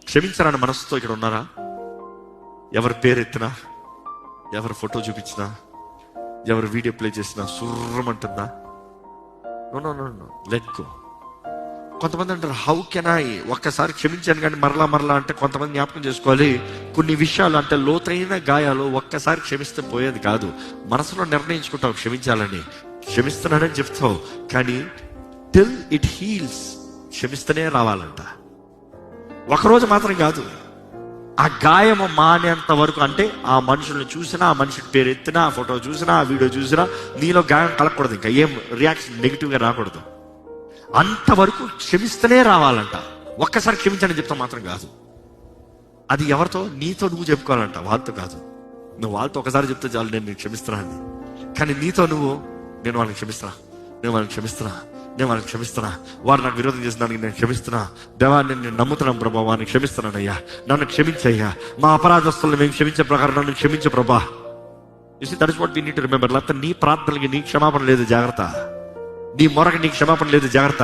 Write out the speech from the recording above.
క్షమించాలని మనసుతో ఇక్కడ ఉన్నారా? ఎవరి పేరు ఎత్తినా, ఎవరి ఫోటో చూపించినా, ఎవరు వీడియో ప్లే చేసినా సుర్రమంటుందా? No no no no, let go. కొంతమంది అంటారు, హౌ కెన్ ఐ, ఒక్కసారి క్షమించాను కానీ మరలా అంటే కొంతమంది జ్ఞాపకం చేసుకోవాలి, కొన్ని విషయాలు అంటే లోతైన గాయాలు ఒక్కసారి క్షమిస్తే పోయేది కాదు. మనసులో నిర్ణయించుకుంటావు క్షమించాలని, క్షమిస్తున్నానని చెప్తావు, కానీ టిల్ ఇట్ హీల్స్ క్షమిస్తూనే రావాలంట. ఒకరోజు మాత్రం కాదు, ఆ గాయము మానేంత వరకు. అంటే ఆ మనుషుల్ని చూసినా, ఆ మనిషి పేరు ఎత్తినా, ఆ ఫోటో చూసినా, ఆ వీడియో చూసినా నీలో గాయం కలగకూడదు, ఇంకా ఏం రియాక్షన్ నెగిటివ్గా రాకూడదు. అంతవరకు క్షమిస్తూనే రావాలంట. ఒక్కసారి క్షమించని చెప్తా మాత్రం కాదు. అది ఎవరితో? నీతో నువ్వు చెప్పుకోవాలంట, వాళ్ళతో కాదు. నువ్వు వాళ్ళతో ఒకసారి చెప్తే చాలు, నేను క్షమిస్తున్నాను. కానీ నీతో నువ్వు, నేను వాళ్ళని క్షమిస్తున్నా, నేను వాళ్ళని క్షమిస్తున్నా, నేను వాళ్ళని క్షమిస్తున్నా, వారు నాకు విరోధం చేసినానికి నేను క్షమిస్తున్నా. దేవా, నేను నమ్ముతున్నాను ప్రభా, వారిని క్షమిస్తున్నానయ్యా, నన్ను క్షమించయ్యా, మా అపరాధస్తులను మేము క్షమించే ప్రకారం నన్ను క్షమించు Prabha. You see, that is what we need to remember. లేకపోతే నీ ప్రార్థనలకి నీ క్షమాపణ లేదు, జాగ్రత్త. నీ మొరకి నీ క్షమాపణ లేదు, జాగ్రత్త.